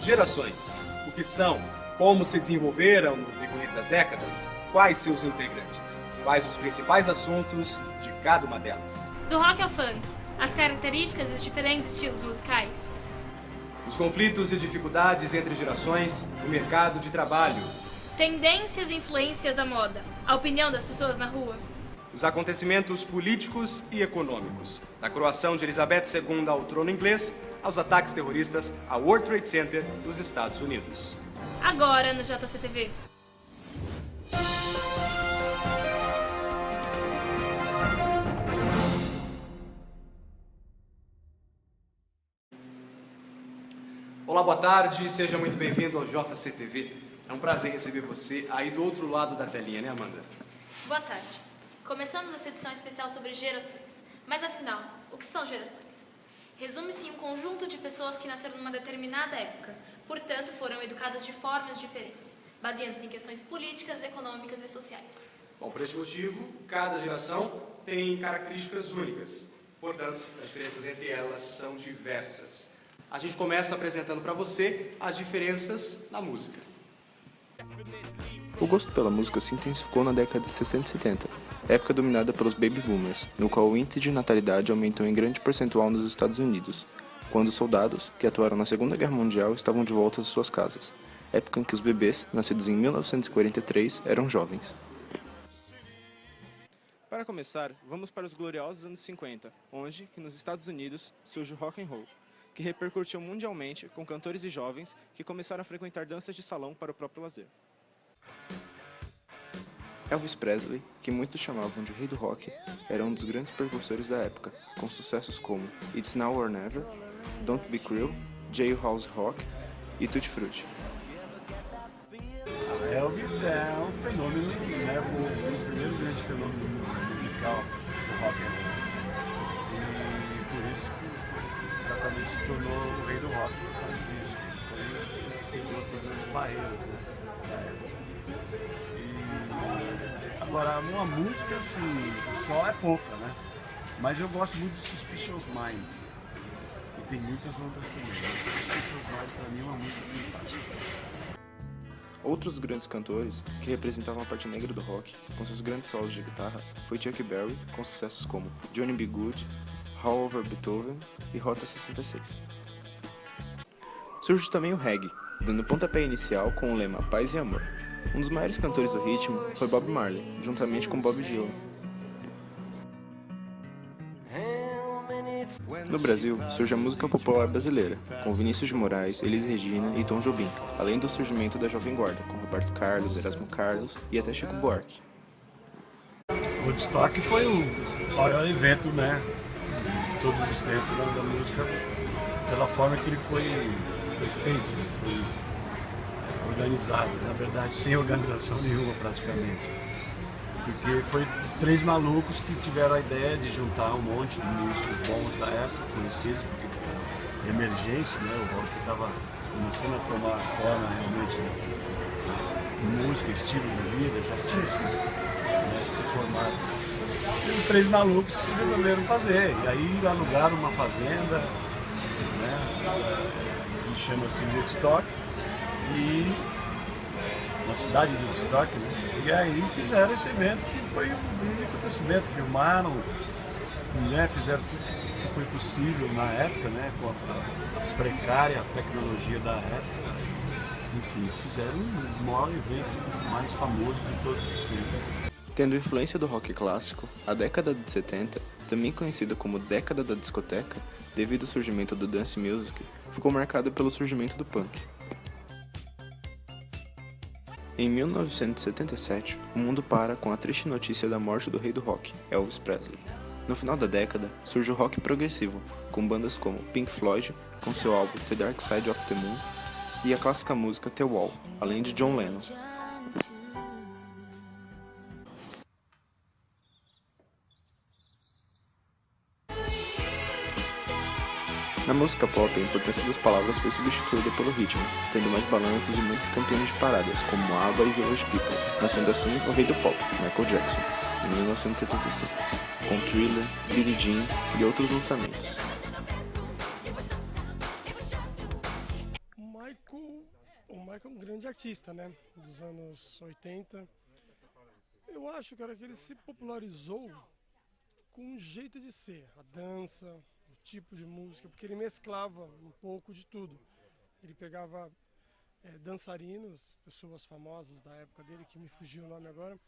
Gerações. O que são? Como se desenvolveram no decorrer das décadas? Quais seus integrantes? Quais os principais assuntos de cada uma delas? Do rock ao funk, as características dos diferentes estilos musicais. Os conflitos e dificuldades entre gerações, o mercado de trabalho. Tendências e influências da moda, a opinião das pessoas na rua. Os acontecimentos políticos e econômicos, da coroação de Elizabeth II ao trono inglês, aos ataques terroristas ao World Trade Center dos Estados Unidos. Agora no JCTV. Olá, boa tarde, seja muito bem-vindo ao JCTV. É um prazer receber você aí do outro lado da telinha, né, Amanda? Boa tarde. Começamos essa edição especial sobre gerações. Mas afinal, o que são gerações? Resume-se em um conjunto de pessoas que nasceram numa determinada época, portanto foram educadas de formas diferentes, baseando-se em questões políticas, econômicas e sociais. Bom, por este motivo, cada geração tem características únicas. Portanto, as diferenças entre elas são diversas. A gente começa apresentando para você as diferenças na música. O gosto pela música se intensificou na década de 60 e 70, época dominada pelos baby boomers, no qual o índice de natalidade aumentou em grande percentual nos Estados Unidos, quando os soldados, que atuaram na Segunda Guerra Mundial, estavam de volta às suas casas, época em que os bebês, nascidos em 1943, eram jovens. Para começar, vamos para os gloriosos anos 50, onde, nos Estados Unidos, surge o rock and roll, que repercutiu mundialmente com cantores e jovens que começaram a frequentar danças de salão para o próprio lazer. Elvis Presley, que muitos chamavam de rei do rock, era um dos grandes precursores da época, com sucessos como It's Now or Never, Don't Be Cruel, Jailhouse Rock e Tutti Frutti. Elvis é um fenômeno, né? Foi o primeiro grande fenômeno musical do rock and roll. E por isso que exatamente se tornou o rei do rock por causa disso. Foi quebrou todas as barreiras, né, da época. Agora, uma música, assim, só é pouca, né? Mas eu gosto muito de Suspicious Mind. E tem muitas outras também. Suspicious Mind, pra mim, é uma música fantástica. Outros grandes cantores que representavam a parte negra do rock, com seus grandes solos de guitarra, foi Chuck Berry, com sucessos como Johnny B. Good, How Over Beethoven e Rota 66. Surge também o reggae, dando pontapé inicial com o lema Paz e Amor. Um dos maiores cantores do ritmo foi Bob Marley, juntamente com Bob Dylan. No Brasil, surge a música popular brasileira, com Vinícius de Moraes, Elis Regina e Tom Jobim, além do surgimento da Jovem Guarda, com Roberto Carlos, Erasmo Carlos e até Chico Buarque. Woodstock foi o maior evento, né, de todos os tempos da música, pela forma que ele foi feito, foi organizado, na verdade sem organização nenhuma praticamente. Porque foi três malucos que tiveram a ideia de juntar um monte de músicos bons da época, conhecidos, porque emergência, né, o rock estava começando a tomar forma realmente, música, estilo de vida, já tinha se formado. E os três malucos resolveram fazer, e aí alugaram uma fazenda, né, que chama-se Woodstock, e na cidade de Woodstock, né? E aí fizeram esse evento que foi um grande acontecimento, filmaram, né? Fizeram tudo que foi possível na época, né? Com a precária tecnologia da época. Enfim, fizeram o maior evento mais famoso de todos os tempos. Tendo influência do rock clássico, a década de 70, também conhecida como década da discoteca, devido ao surgimento do dance music, ficou marcada pelo surgimento do punk. Em 1977, o mundo para com a triste notícia da morte do rei do rock, Elvis Presley. No final da década, surge o rock progressivo, com bandas como Pink Floyd, com seu álbum The Dark Side of the Moon, e a clássica música The Wall, além de John Lennon. Na música pop, a importância das palavras foi substituída pelo ritmo, tendo mais balanços e muitos campeões de paradas, como ABBA e Village People, nascendo assim o rei do pop, Michael Jackson, em 1975, com Thriller, Billie Jean e outros lançamentos. Michael é um grande artista, né? Dos anos 80. Eu acho, cara, que ele se popularizou com um jeito de ser, a dança, o tipo de música, porque ele mesclava um pouco de tudo. Ele pegava dançarinos, pessoas famosas da época dele, que me fugiu o nome agora,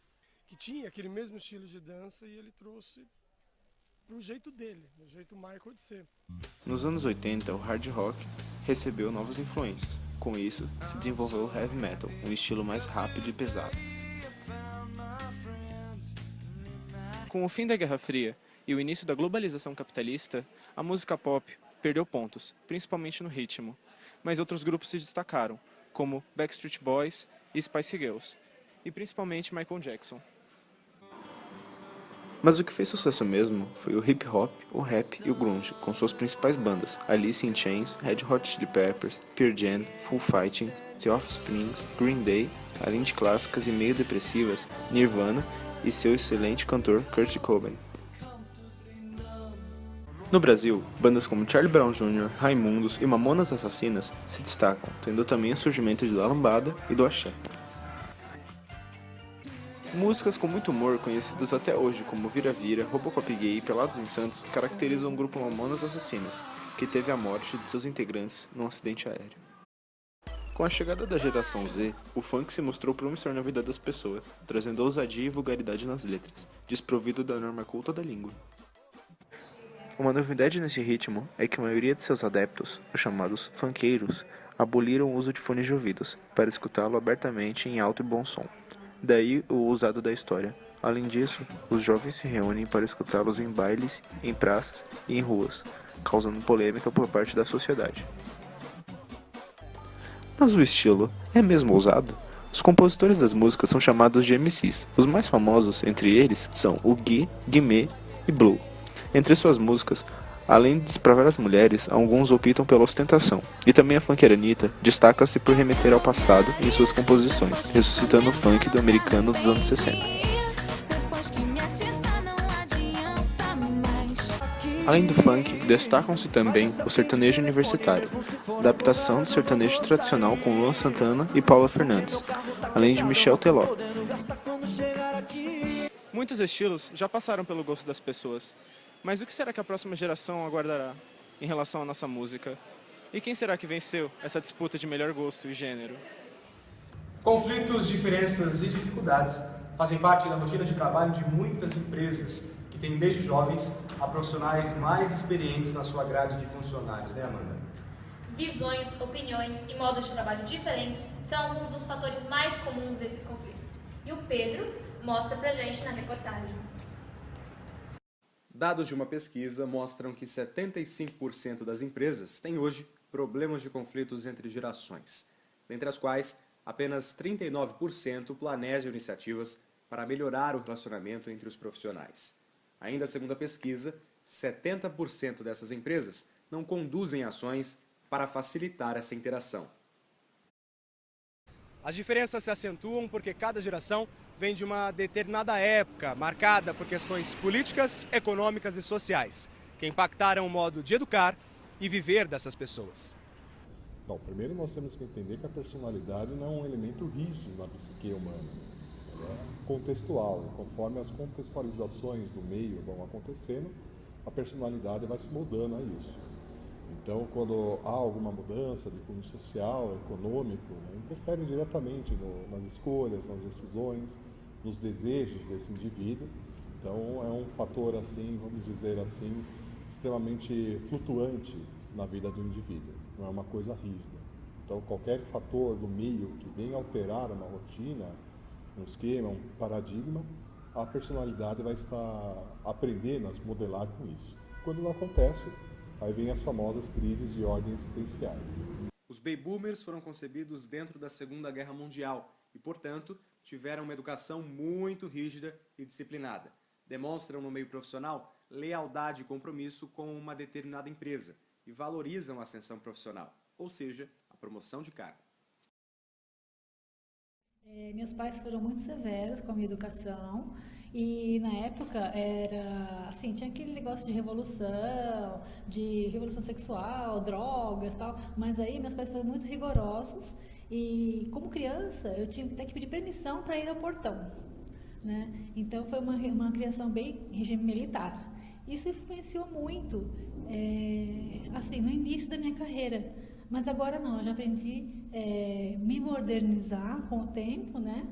que tinha aquele mesmo estilo de dança e ele trouxe pro jeito dele, o jeito Michael de ser. Nos anos 80, o hard rock recebeu novas influências. Com isso, se desenvolveu o heavy metal, um estilo mais rápido e pesado. Com o fim da Guerra Fria e o início da globalização capitalista, a música pop perdeu pontos, principalmente no ritmo. Mas outros grupos se destacaram, como Backstreet Boys e Spice Girls, e principalmente Michael Jackson. Mas o que fez sucesso mesmo foi o hip hop, o rap e o grunge, com suas principais bandas, Alice in Chains, Red Hot Chili Peppers, Pearl Jam, Foo Fighting, The Offspring, Green Day, além de clássicas e meio depressivas, Nirvana e seu excelente cantor Kurt Cobain. No Brasil, bandas como Charlie Brown Jr., Raimundos e Mamonas Assassinas se destacam, tendo também o surgimento da lambada e do axé. Músicas com muito humor, conhecidas até hoje como Vira-Vira, Robocop Gay e Pelados em Santos, caracterizam o grupo Mamonas Assassinas, que teve a morte de seus integrantes num acidente aéreo. Com a chegada da geração Z, o funk se mostrou promissor na vida das pessoas, trazendo ousadia e vulgaridade nas letras, desprovido da norma culta da língua. Uma novidade nesse ritmo é que a maioria de seus adeptos, os chamados funkeiros, aboliram o uso de fones de ouvidos, para escutá-lo abertamente em alto e bom som. Daí o usado da história. Além disso, os jovens se reúnem para escutá-los em bailes, em praças e em ruas, causando polêmica por parte da sociedade. Mas o estilo é mesmo ousado? Os compositores das músicas são chamados de MCs. Os mais famosos entre eles são o Gui, Guimê e Blue. Entre suas músicas, além de despravar as mulheres, alguns optam pela ostentação. E também a funkeira Anitta destaca-se por remeter ao passado em suas composições, ressuscitando o funk do americano dos anos 60. Além do funk, destacam-se também o sertanejo universitário, adaptação do sertanejo tradicional com Luan Santana e Paula Fernandes, além de Michel Teló. Muitos estilos já passaram pelo gosto das pessoas, mas o que será que a próxima geração aguardará em relação à nossa música? E quem será que venceu essa disputa de melhor gosto e gênero? Conflitos, diferenças e dificuldades fazem parte da rotina de trabalho de muitas empresas, que têm desde jovens a profissionais mais experientes na sua grade de funcionários, né, Amanda? Visões, opiniões e modos de trabalho diferentes são alguns dos fatores mais comuns desses conflitos. E o Pedro mostra pra gente na reportagem. Dados de uma pesquisa mostram que 75% das empresas têm hoje problemas de conflitos entre gerações, dentre as quais apenas 39% planejam iniciativas para melhorar o relacionamento entre os profissionais. Ainda segundo a pesquisa, 70% dessas empresas não conduzem ações para facilitar essa interação. As diferenças se acentuam porque cada geração vem de uma determinada época, marcada por questões políticas, econômicas e sociais, que impactaram o modo de educar e viver dessas pessoas. Bom, primeiro nós temos que entender que a personalidade não é um elemento rígido na psique humana. Ela é contextual, e conforme as contextualizações do meio vão acontecendo, a personalidade vai se moldando a isso. Então, quando há alguma mudança de cunho social, econômico, interfere diretamente nas escolhas, nas decisões, nos desejos desse indivíduo. Então, é um fator, assim, vamos dizer assim, extremamente flutuante na vida do indivíduo, não é uma coisa rígida. Então, qualquer fator do meio que venha alterar uma rotina, um esquema, um paradigma, a personalidade vai estar aprendendo a se modelar com isso. Quando não acontece, aí vem as famosas crises de ordem existenciais. Os baby boomers foram concebidos dentro da Segunda Guerra Mundial e, portanto, tiveram uma educação muito rígida e disciplinada. Demonstram no meio profissional lealdade e compromisso com uma determinada empresa e valorizam a ascensão profissional, ou seja, a promoção de cargo. Meus pais foram muito severos com a minha educação E na época era assim, tinha aquele negócio de revolução sexual, drogas, tal, mas aí meus pais foram muito rigorosos e como criança eu tinha até que pedir permissão para ir ao portão, né? Então foi uma criação bem regime militar. Isso influenciou muito, assim, no início da minha carreira. Mas agora não, eu já aprendi me modernizar com o tempo, né?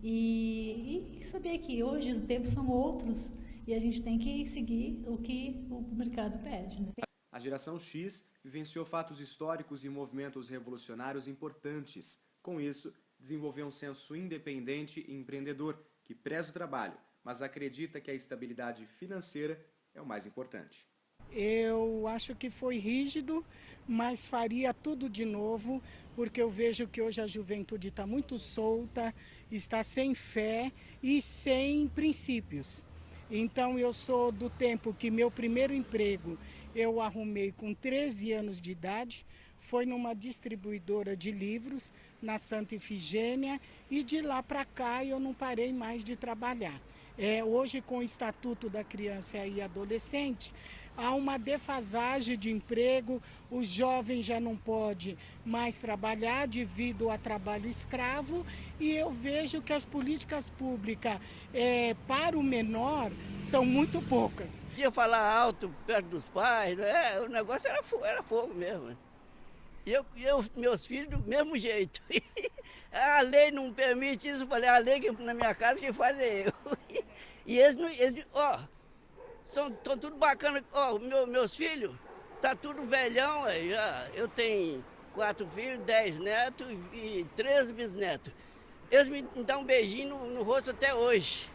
E saber que hoje os tempos são outros e a gente tem que seguir o que o mercado pede, né? A geração X vivenciou fatos históricos e movimentos revolucionários importantes. Com isso, desenvolveu um senso independente e empreendedor que preza o trabalho, mas acredita que a estabilidade financeira é o mais importante. Eu acho que foi rígido, mas faria tudo de novo, porque eu vejo que hoje a juventude está muito solta, está sem fé e sem princípios. Então eu sou do tempo que meu primeiro emprego eu arrumei com 13 anos de idade, foi numa distribuidora de livros na Santa Ifigênia e de lá para cá eu não parei mais de trabalhar. Hoje com o Estatuto da Criança e Adolescente, há uma defasagem de emprego, o jovem já não pode mais trabalhar devido a trabalho escravo e eu vejo que as políticas públicas para o menor são muito poucas. Podia falar alto perto dos pais, o negócio era fogo mesmo. E meus filhos do mesmo jeito. A lei não permite isso, eu falei, a lei que na minha casa quem faz é eu. E estão tudo bacana. Meus filhos, tá tudo velhão, eu tenho 4 filhos, 10 netos e 13 bisnetos. Eles me dão um beijinho no rosto até hoje.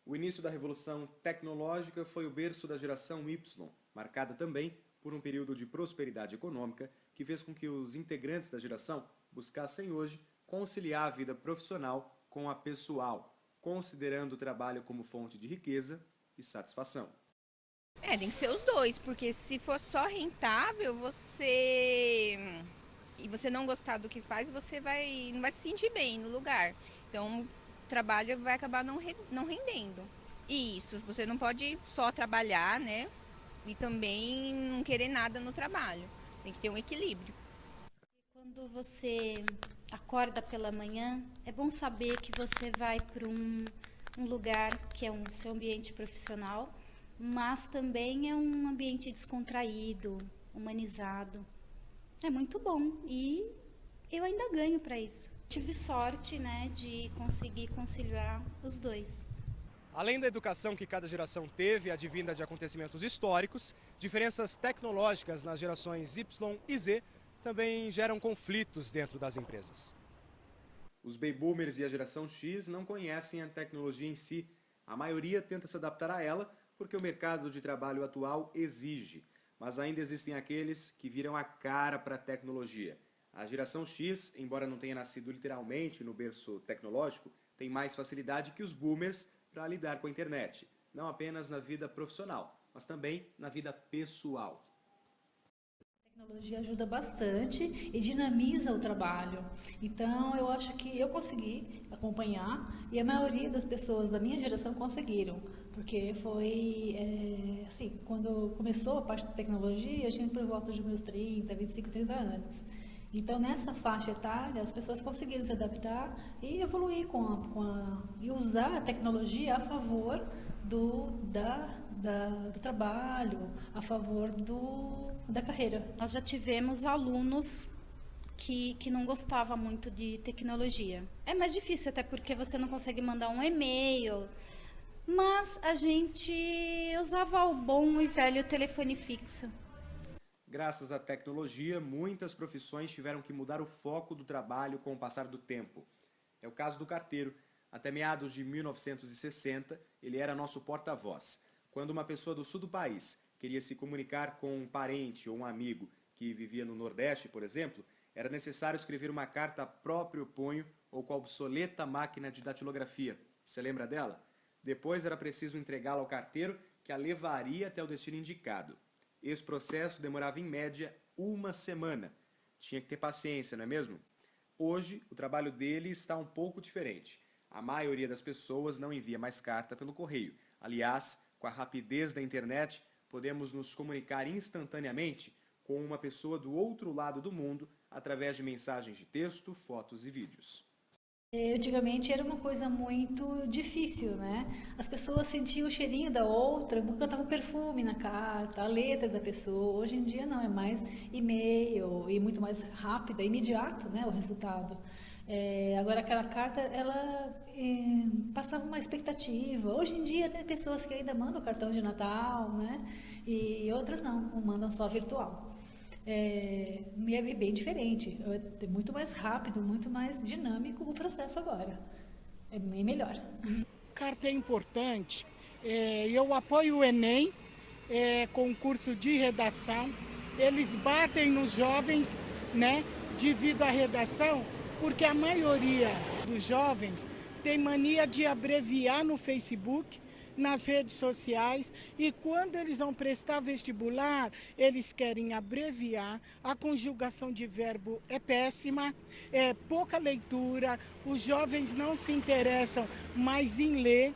O início da revolução tecnológica foi o berço da geração Y, marcada também por um período de prosperidade econômica que fez com que os integrantes da geração buscassem hoje conciliar a vida profissional com a pessoal, considerando o trabalho como fonte de riqueza e satisfação. Tem que ser os dois, porque se for só rentável, e você não gostar do que faz, você não vai se sentir bem no lugar. Então, o trabalho vai acabar não rendendo. E isso, você não pode só trabalhar, né? E também não querer nada no trabalho. Tem que ter um equilíbrio. Quando você acorda pela manhã, é bom saber que você vai para um lugar que é o seu ambiente profissional, mas também é um ambiente descontraído, humanizado. É muito bom e eu ainda ganho para isso. Tive sorte, né, de conseguir conciliar os dois. Além da educação que cada geração teve, advinda de acontecimentos históricos, diferenças tecnológicas nas gerações Y e Z também geram conflitos dentro das empresas. Os baby boomers e a geração X não conhecem a tecnologia em si. A maioria tenta se adaptar a ela porque o mercado de trabalho atual exige. Mas ainda existem aqueles que viram a cara para a tecnologia. A geração X, embora não tenha nascido literalmente no berço tecnológico, tem mais facilidade que os boomers para lidar com a internet. Não apenas na vida profissional, mas também na vida pessoal. A tecnologia ajuda bastante e dinamiza o trabalho. Então, eu acho que eu consegui acompanhar e a maioria das pessoas da minha geração conseguiram. Porque foi, assim, quando começou a parte da tecnologia, eu tinha por volta de meus 30, 25, 30 anos. Então, nessa faixa etária, as pessoas conseguiram se adaptar e evoluir e usar a tecnologia a favor do trabalho, a favor da carreira. Nós já tivemos alunos que não gostavam muito de tecnologia. É mais difícil, até porque você não consegue mandar um e-mail, mas a gente usava o bom e velho telefone fixo. Graças à tecnologia, muitas profissões tiveram que mudar o foco do trabalho com o passar do tempo. É o caso do carteiro. Até meados de 1960, ele era nosso porta-voz. Quando uma pessoa do sul do país queria se comunicar com um parente ou um amigo que vivia no Nordeste, por exemplo, era necessário escrever uma carta a próprio punho ou com a obsoleta máquina de datilografia. Você lembra dela? Depois era preciso entregá-la ao carteiro, que a levaria até o destino indicado. Esse processo demorava em média 1 semana. Tinha que ter paciência, não é mesmo? Hoje, o trabalho dele está um pouco diferente. A maioria das pessoas não envia mais carta pelo correio. Aliás, com a rapidez da internet, podemos nos comunicar instantaneamente com uma pessoa do outro lado do mundo através de mensagens de texto, fotos e vídeos. Antigamente era uma coisa muito difícil, né? As pessoas sentiam o cheirinho da outra, cantavam perfume na carta, a letra da pessoa. Hoje em dia não, é mais e-mail e muito mais rápido, é imediato, né, o resultado. Agora aquela carta, ela passava uma expectativa. Hoje em dia tem pessoas que ainda mandam cartão de Natal, né? E outras não, mandam só virtual. É bem diferente, é muito mais rápido, muito mais dinâmico o processo agora, é bem melhor. Carta é importante, eu apoio o Enem, concurso de redação, eles batem nos jovens, né, devido à redação, porque a maioria dos jovens tem mania de abreviar no Facebook, nas redes sociais, e quando eles vão prestar vestibular, eles querem abreviar, a conjugação de verbo é péssima, é pouca leitura, os jovens não se interessam mais em ler,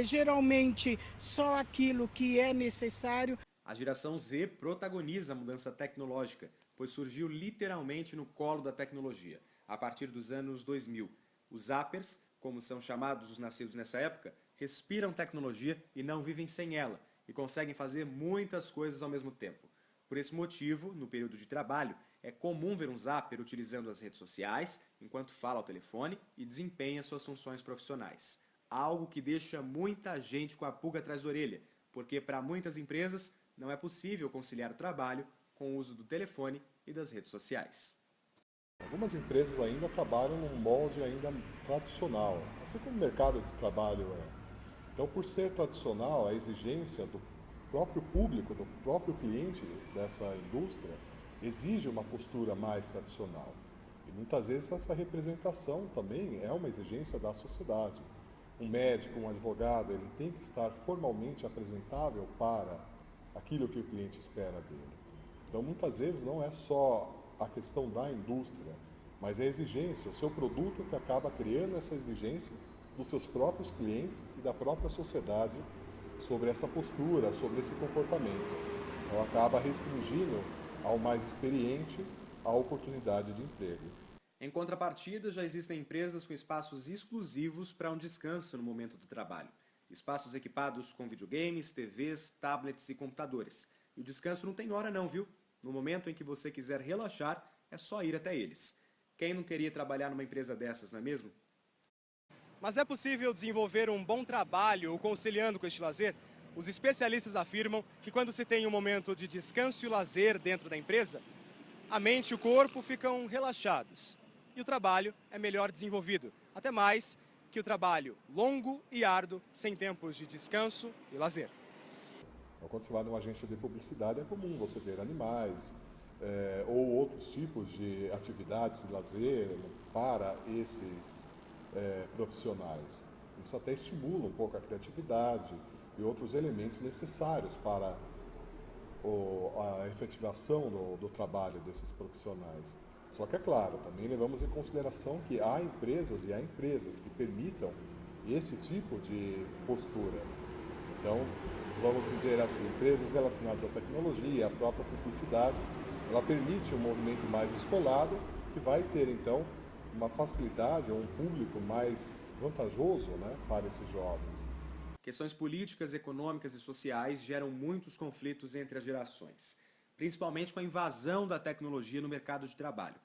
geralmente só aquilo que é necessário. A geração Z protagoniza a mudança tecnológica, pois surgiu literalmente no colo da tecnologia, a partir dos anos 2000. Os zappers, como são chamados os nascidos nessa época, respiram tecnologia e não vivem sem ela, e conseguem fazer muitas coisas ao mesmo tempo. Por esse motivo, no período de trabalho, é comum ver um zapper utilizando as redes sociais enquanto fala ao telefone e desempenha suas funções profissionais. Algo que deixa muita gente com a pulga atrás da orelha, porque para muitas empresas não é possível conciliar o trabalho com o uso do telefone e das redes sociais. Algumas empresas ainda trabalham num molde ainda tradicional, assim como o mercado de trabalho é. Então, por ser tradicional, a exigência do próprio público, do próprio cliente dessa indústria, exige uma postura mais tradicional. E muitas vezes essa representação também é uma exigência da sociedade. Um médico, um advogado, ele tem que estar formalmente apresentável para aquilo que o cliente espera dele. Então, muitas vezes não é só a questão da indústria, mas é a exigência, o seu produto que acaba criando essa exigência dos seus próprios clientes e da própria sociedade sobre essa postura, sobre esse comportamento. Então acaba restringindo ao mais experiente a oportunidade de emprego. Em contrapartida, já existem empresas com espaços exclusivos para um descanso no momento do trabalho. Espaços equipados com videogames, TVs, tablets e computadores. E o descanso não tem hora não, viu? No momento em que você quiser relaxar, é só ir até eles. Quem não queria trabalhar numa empresa dessas, não é mesmo? Mas é possível desenvolver um bom trabalho conciliando com este lazer? Os especialistas afirmam que quando se tem um momento de descanso e lazer dentro da empresa, a mente e o corpo ficam relaxados e o trabalho é melhor desenvolvido, até mais que o trabalho longo e árduo, sem tempos de descanso e lazer. Então, quando você vai numa agência de publicidade, é comum você ver animais ou outros tipos de atividades de lazer para esses profissionais. Isso até estimula um pouco a criatividade e outros elementos necessários para a efetivação do trabalho desses profissionais. Só que é claro, também levamos em consideração que há empresas e há empresas que permitam esse tipo de postura. Então, vamos dizer assim, empresas relacionadas à tecnologia, à própria publicidade, ela permite um movimento mais descolado que vai ter então uma facilidade ou um público mais vantajoso, né, para esses jovens. Questões políticas, econômicas e sociais geram muitos conflitos entre as gerações, principalmente com a invasão da tecnologia no mercado de trabalho.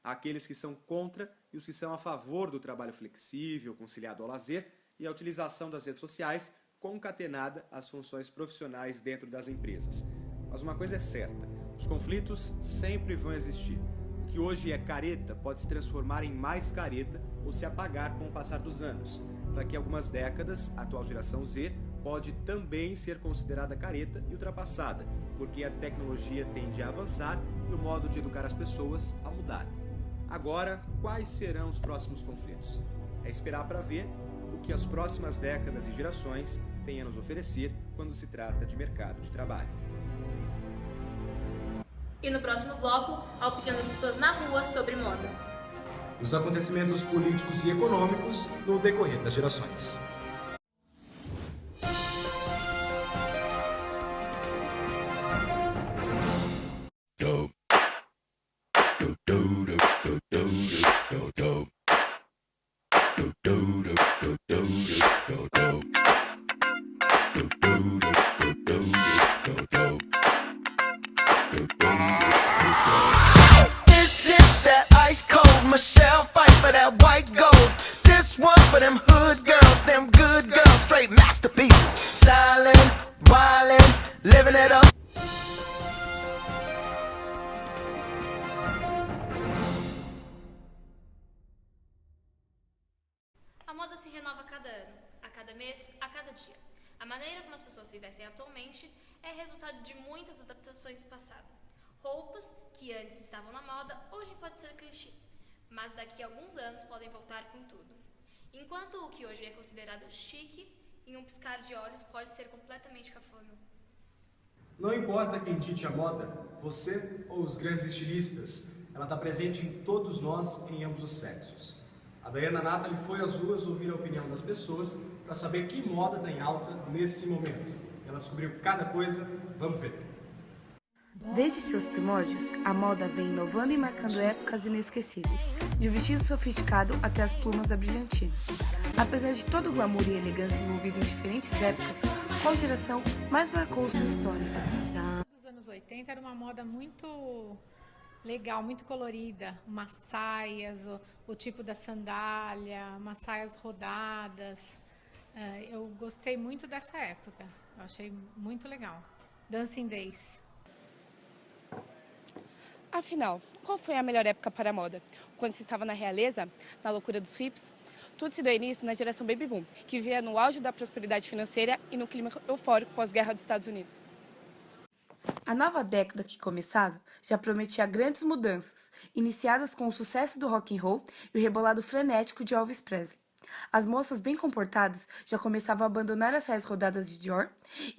Há aqueles que são contra e os que são a favor do trabalho flexível, conciliado ao lazer e a utilização das redes sociais concatenada às funções profissionais dentro das empresas. Mas uma coisa é certa, os conflitos sempre vão existir. O que hoje é careta pode se transformar em mais careta ou se apagar com o passar dos anos. Daqui a algumas décadas, a atual geração Z pode também ser considerada careta e ultrapassada, porque a tecnologia tende a avançar e o modo de educar as pessoas a mudar. Agora, quais serão os próximos conflitos? É esperar para ver o que as próximas décadas e gerações têm a nos oferecer quando se trata de mercado de trabalho. E no próximo bloco, a opinião das pessoas na rua sobre moda. e os acontecimentos políticos e econômicos no decorrer das gerações. Michelle fight for that white gold. This one for them hood girls, them good girls, straight masterpieces. Stylin', wildin', living it up. A moda se renova a cada ano, a cada mês, a cada dia. A maneira como as pessoas se vestem atualmente é resultado de muitas adaptações do passado. Roupas que antes estavam na moda, hoje pode ser clichê, mas daqui a alguns anos podem voltar com tudo. Enquanto o que hoje é considerado chique, em um piscar de olhos pode ser completamente cafona. Não importa quem dite a moda, você ou os grandes estilistas, ela está presente em todos nós, em ambos os sexos. A Diana Natalie foi às ruas ouvir a opinião das pessoas para saber que moda está em alta nesse momento. Ela descobriu cada coisa, vamos ver. Desde seus primórdios, a moda vem inovando e marcando épocas inesquecíveis, de um vestido sofisticado até as plumas da brilhantina. Apesar de todo o glamour e elegância envolvido em diferentes épocas, qual geração mais marcou sua história? Nos anos 80 era uma moda muito legal, muito colorida, umas saias, o tipo da sandália, umas saias rodadas. Eu gostei muito dessa época, eu achei muito legal. Dancing Days. Afinal, qual foi a melhor época para a moda? Quando se estava na realeza, na loucura dos hips? Tudo se deu início na geração Baby Boom, que vivia no auge da prosperidade financeira e no clima eufórico pós-guerra dos Estados Unidos. A nova década que começava já prometia grandes mudanças, iniciadas com o sucesso do rock and roll e o rebolado frenético de Elvis Presley. As moças bem comportadas já começavam a abandonar as saias rodadas de Dior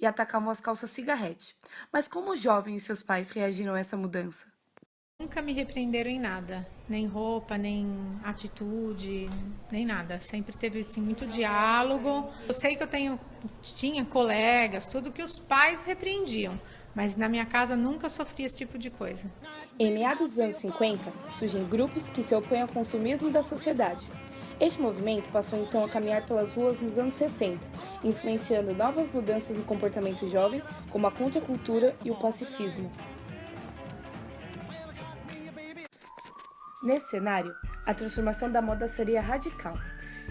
e atacavam as calças cigarrete. Mas como os jovens e seus pais reagiram a essa mudança? Nunca me repreenderam em nada, nem roupa, nem atitude, nem nada. Sempre teve assim, muito diálogo. Eu sei que tinha colegas, tudo que os pais repreendiam, mas na minha casa nunca sofri esse tipo de coisa. Em meados dos anos 50, surgem grupos que se opõem ao consumismo da sociedade. Este movimento passou então a caminhar pelas ruas nos anos 60, influenciando novas mudanças no comportamento jovem, como a contracultura e o pacifismo. Nesse cenário, a transformação da moda seria radical.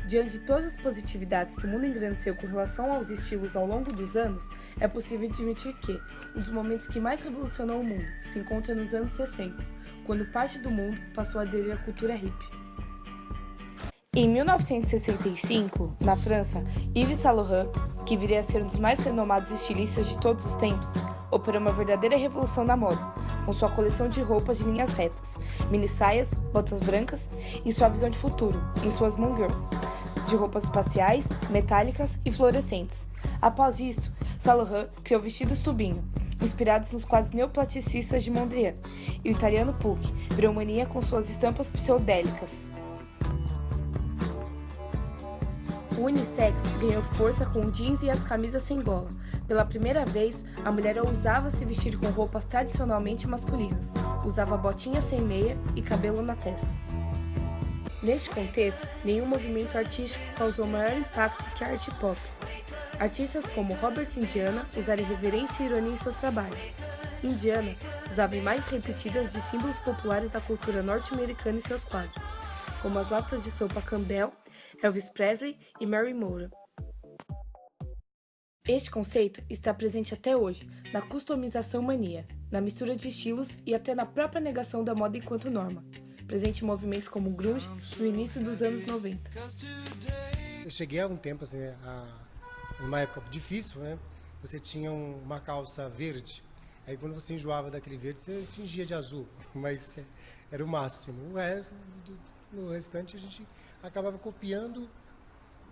Diante de todas as positividades que o mundo engrandeceu com relação aos estilos ao longo dos anos, é possível admitir que um dos momentos que mais revolucionou o mundo se encontra nos anos 60, quando parte do mundo passou a aderir à cultura hippie. Em 1965, na França, Yves Saint Laurent, que viria a ser um dos mais renomados estilistas de todos os tempos, operou uma verdadeira revolução na moda, com sua coleção de roupas de linhas retas, mini saias, botas brancas e sua visão de futuro, em suas Moon Girls, de roupas espaciais, metálicas e fluorescentes. Após isso, Saint Laurent criou vestidos tubinho, inspirados nos quadros neoplasticistas de Mondrian, e o italiano Pucci virou mania com suas estampas pseudélicas. O unissex ganhou força com o jeans e as camisas sem gola. Pela primeira vez, a mulher ousava se vestir com roupas tradicionalmente masculinas, usava botinhas sem meia e cabelo na testa. Neste contexto, nenhum movimento artístico causou maior impacto que a arte pop. Artistas como Robert Indiana usaram irreverência e ironia em seus trabalhos. Indiana usava imagens repetidas de símbolos populares da cultura norte-americana em seus quadros, como as latas de sopa Campbell, Elvis Presley e Mary Moura. Este conceito está presente até hoje na customização mania, na mistura de estilos e até na própria negação da moda enquanto norma, presente em movimentos como o grunge no início dos anos 90. Eu cheguei há um tempo, assim, numa época difícil, né? Você tinha uma calça verde, aí quando você enjoava daquele verde, você tingia de azul, mas era o máximo. No restante, a gente acabava copiando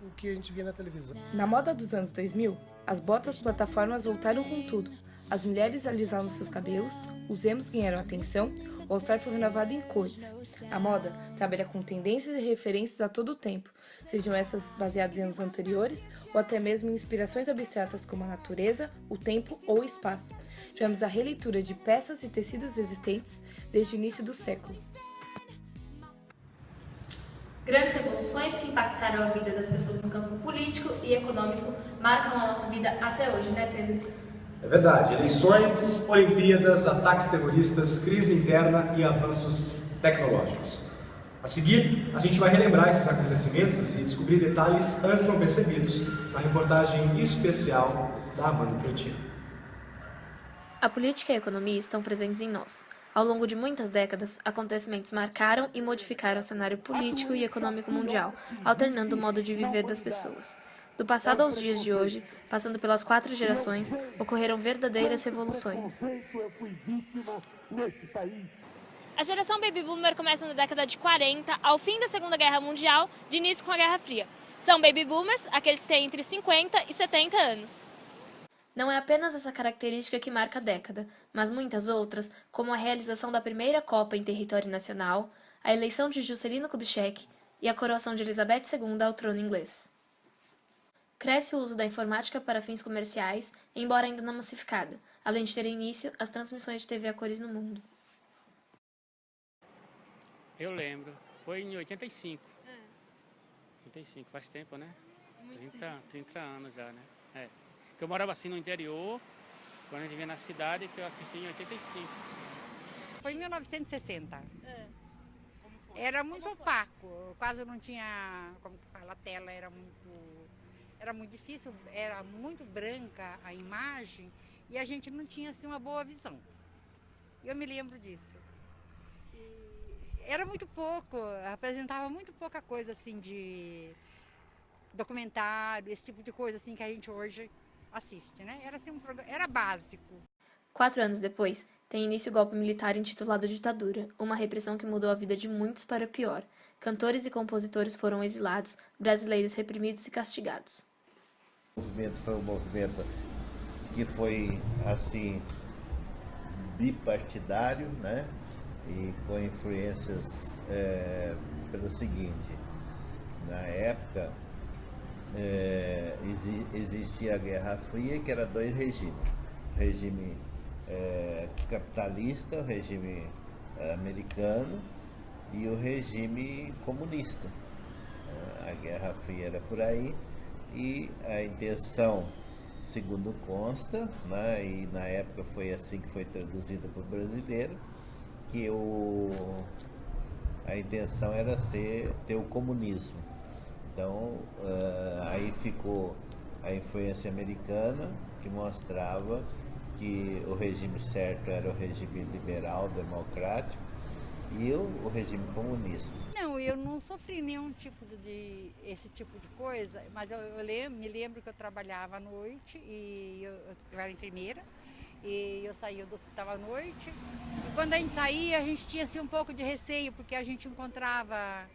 o que a gente via na televisão. Na moda dos anos 2000, as botas plataformas voltaram com tudo. As mulheres alisaram seus cabelos, os emos ganharam atenção, o All-Star foi renovado em cores. A moda trabalha com tendências e referências a todo o tempo, sejam essas baseadas em anos anteriores ou até mesmo em inspirações abstratas como a natureza, o tempo ou o espaço. Tivemos a releitura de peças e tecidos existentes desde o início do século. Grandes revoluções que impactaram a vida das pessoas no campo político e econômico marcam a nossa vida até hoje, né, Pedro? É verdade. Eleições, Olimpíadas, ataques terroristas, crise interna e avanços tecnológicos. A seguir, a gente vai relembrar esses acontecimentos e descobrir detalhes antes não percebidos na reportagem especial da Amanda Trentino. A política e a economia estão presentes em nós. Ao longo de muitas décadas, acontecimentos marcaram e modificaram o cenário político e econômico mundial, alternando o modo de viver das pessoas. Do passado aos dias de hoje, passando pelas 4 gerações, ocorreram verdadeiras revoluções. A geração Baby Boomer começa na década de 40, ao fim da Segunda Guerra Mundial, de início com a Guerra Fria. São Baby Boomers aqueles que têm entre 50 e 70 anos. Não é apenas essa característica que marca a década, mas muitas outras, como a realização da primeira Copa em território nacional, a eleição de Juscelino Kubitschek e a coroação de Elizabeth II ao trono inglês. Cresce o uso da informática para fins comerciais, embora ainda não massificada, além de ter início as transmissões de TV a cores no mundo. Eu lembro, foi em 85. 85, faz tempo, né? 30 anos já, né? Porque eu morava assim no interior, quando a gente vinha na cidade, que eu assisti em 85. Foi em 1960. Era muito opaco, quase não tinha, como que fala, a tela era muito difícil, era muito branca a imagem e a gente não tinha assim uma boa visão. Eu me lembro disso. Era muito pouco, apresentava muito pouca coisa assim de documentário, esse tipo de coisa assim que a gente hoje assiste, né? Era assim era básico. 4 anos depois, tem início o golpe militar intitulado Ditadura, uma repressão que mudou a vida de muitos para pior. Cantores e compositores foram exilados, brasileiros reprimidos e castigados. O movimento foi um movimento que foi assim bipartidário, né? E com influências pelo seguinte: na época existia a Guerra Fria, que era 2 regimes, o regime capitalista, o regime americano e o regime comunista. A Guerra Fria era por aí e a intenção, segundo consta, né, e na época foi assim que foi traduzida para o brasileiro, que a intenção era ter o comunismo. Então, aí ficou a influência americana, que mostrava que o regime certo era o regime liberal, democrático, e o regime comunista. Não, eu não sofri nenhum tipo esse tipo de coisa, mas eu me lembro que eu trabalhava à noite, e eu era enfermeira, e eu saía do hospital à noite, e quando a gente saía, a gente tinha assim, um pouco de receio, porque a gente encontrava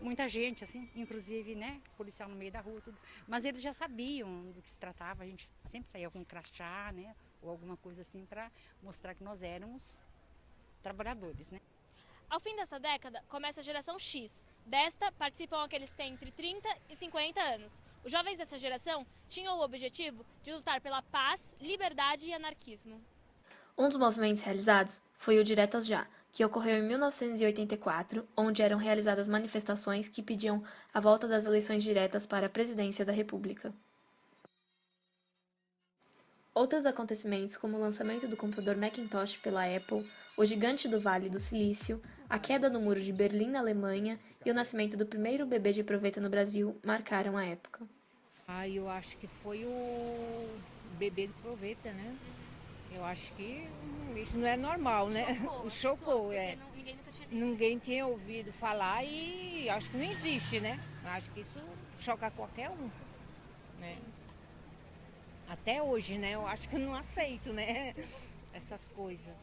muita gente, assim, inclusive, né, policial no meio da rua, tudo. Mas eles já sabiam do que se tratava, a gente sempre saía com um crachá, né, ou alguma coisa assim, para mostrar que nós éramos trabalhadores, né. Ao fim dessa década, começa a geração X. Desta, participam aqueles que têm entre 30 e 50 anos. Os jovens dessa geração tinham o objetivo de lutar pela paz, liberdade e anarquismo. Um dos movimentos realizados foi o Diretas Já, que ocorreu em 1984, onde eram realizadas manifestações que pediam a volta das eleições diretas para a presidência da República. Outros acontecimentos, como o lançamento do computador Macintosh pela Apple, o gigante do Vale do Silício, a queda do Muro de Berlim na Alemanha e o nascimento do primeiro bebê de proveta no Brasil, marcaram a época. Eu acho que foi o bebê de proveta, né? Eu acho que isso não é normal, né? Chocou, Ninguém tinha ouvido falar e acho que não existe, né? Acho que isso choca qualquer um, né? Até hoje, né? Eu acho que eu não aceito, né? Essas coisas.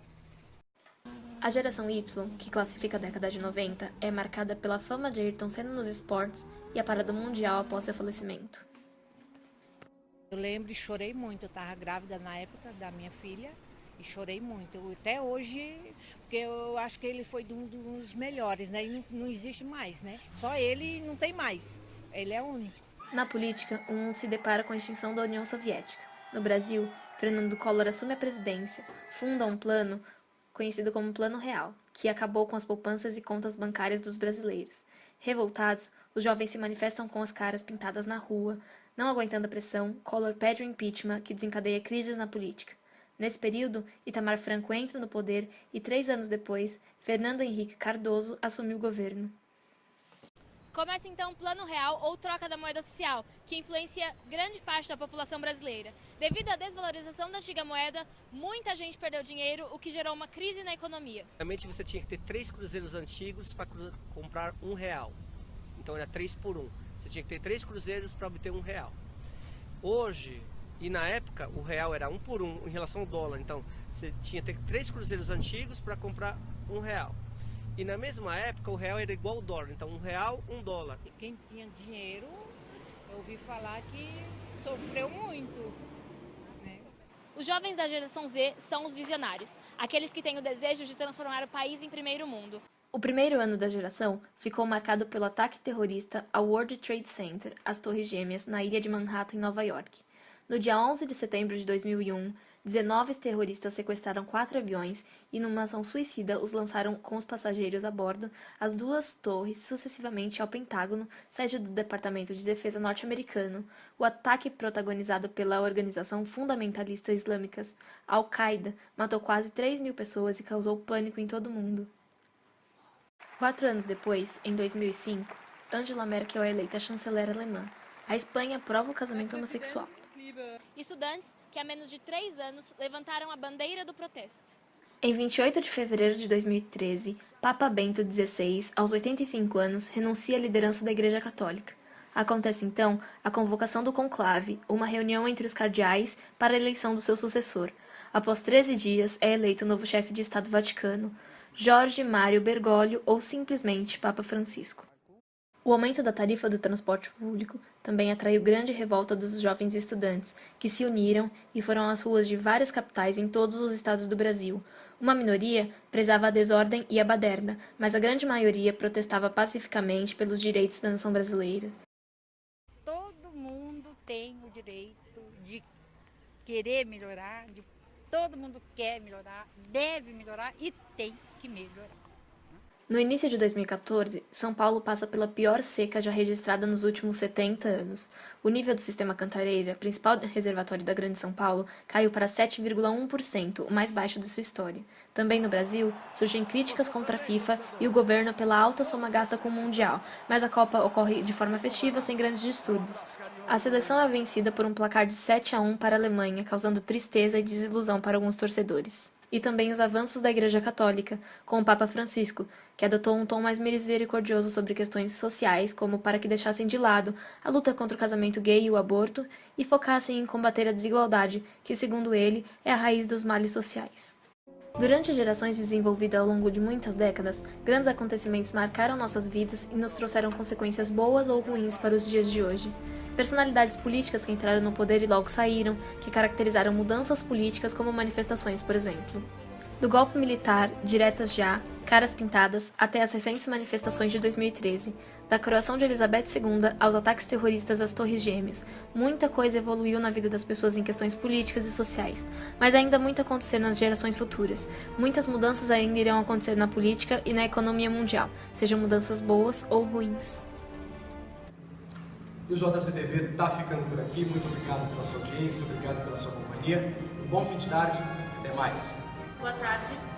A geração Y, que classifica a década de 90, é marcada pela fama de Ayrton Senna nos esportes e a parada mundial após seu falecimento. Eu lembro e chorei muito, eu estava grávida na época da minha filha E chorei muito. Até hoje, porque eu acho que ele foi um dos melhores, né? E não existe mais, né? Só ele não tem mais. Ele é o único. Na política, o mundo se depara com a extinção da União Soviética. No Brasil, Fernando Collor assume a presidência, funda um plano conhecido como Plano Real, que acabou com as poupanças e contas bancárias dos brasileiros. Revoltados, os jovens se manifestam com as caras pintadas na rua. Não aguentando a pressão, Collor pede o impeachment, que desencadeia crises na política. Nesse período, Itamar Franco entra no poder e 3 anos depois, Fernando Henrique Cardoso assumiu o governo. Começa então o Plano Real, ou troca da moeda oficial, que influencia grande parte da população brasileira. Devido à desvalorização da antiga moeda, muita gente perdeu dinheiro, o que gerou uma crise na economia. Antigamente você tinha que ter 3 cruzeiros antigos para comprar R$1. Então era 3 por 1. Você tinha que ter 3 cruzeiros para obter R$1. Hoje, e na época, o real era 1 por 1 em relação ao dólar. Então você tinha que ter 3 cruzeiros antigos para comprar R$1. E na mesma época o real era igual ao dólar, então R$1, $1. Quem tinha dinheiro, eu ouvi falar que sofreu muito. Né? Os jovens da geração Z são os visionários, aqueles que têm o desejo de transformar o país em primeiro mundo. O primeiro ano da geração ficou marcado pelo ataque terrorista ao World Trade Center, as Torres Gêmeas, na ilha de Manhattan, em Nova York. No dia 11 de setembro de 2001, 19 terroristas sequestraram 4 aviões e, numa ação suicida, os lançaram com os passageiros a bordo as 2 torres sucessivamente ao Pentágono, sede do Departamento de Defesa norte-americano. O ataque, protagonizado pela organização fundamentalista islâmica Al-Qaeda, matou quase 3.000 pessoas e causou pânico em todo o mundo. 4 anos depois, em 2005, Angela Merkel é eleita chanceler alemã. A Espanha aprova o casamento homossexual. Estudantes que há menos de 3 anos levantaram a bandeira do protesto. Em 28 de fevereiro de 2013, Papa Bento XVI, aos 85 anos, renuncia à liderança da Igreja Católica. Acontece então a convocação do conclave, uma reunião entre os cardeais para a eleição do seu sucessor. Após 13 dias, é eleito o novo chefe de Estado Vaticano, Jorge Mário Bergoglio, ou simplesmente Papa Francisco. O aumento da tarifa do transporte público também atraiu grande revolta dos jovens estudantes, que se uniram e foram às ruas de várias capitais em todos os estados do Brasil. Uma minoria prezava a desordem e a baderna, mas a grande maioria protestava pacificamente pelos direitos da nação brasileira. Todo mundo tem o direito de querer melhorar, todo mundo quer melhorar, deve melhorar e tem que melhorar. No início de 2014, São Paulo passa pela pior seca já registrada nos últimos 70 anos. O nível do sistema Cantareira, principal reservatório da Grande São Paulo, caiu para 7,1%, o mais baixo de sua história. Também no Brasil, surgem críticas contra a FIFA e o governo pela alta soma gasta com o Mundial, mas a Copa ocorre de forma festiva sem grandes distúrbios. A seleção é vencida por um placar de 7-1 para a Alemanha, causando tristeza e desilusão para alguns torcedores. E também os avanços da Igreja Católica, com o Papa Francisco, que adotou um tom mais misericordioso sobre questões sociais, como para que deixassem de lado a luta contra o casamento gay e o aborto e focassem em combater a desigualdade, que, segundo ele, é a raiz dos males sociais. Durante gerações desenvolvidas ao longo de muitas décadas, grandes acontecimentos marcaram nossas vidas e nos trouxeram consequências boas ou ruins para os dias de hoje. Personalidades políticas que entraram no poder e logo saíram, que caracterizaram mudanças políticas como manifestações, por exemplo. Do golpe militar, diretas já, caras pintadas, até as recentes manifestações de 2013, da coroação de Elizabeth II aos ataques terroristas às Torres Gêmeas, muita coisa evoluiu na vida das pessoas em questões políticas e sociais, mas ainda muito a acontecer nas gerações futuras. Muitas mudanças ainda irão acontecer na política e na economia mundial, sejam mudanças boas ou ruins. E o JCTV está ficando por aqui. Muito obrigado pela sua audiência, obrigado pela sua companhia. Um bom fim de tarde, até mais. Boa tarde.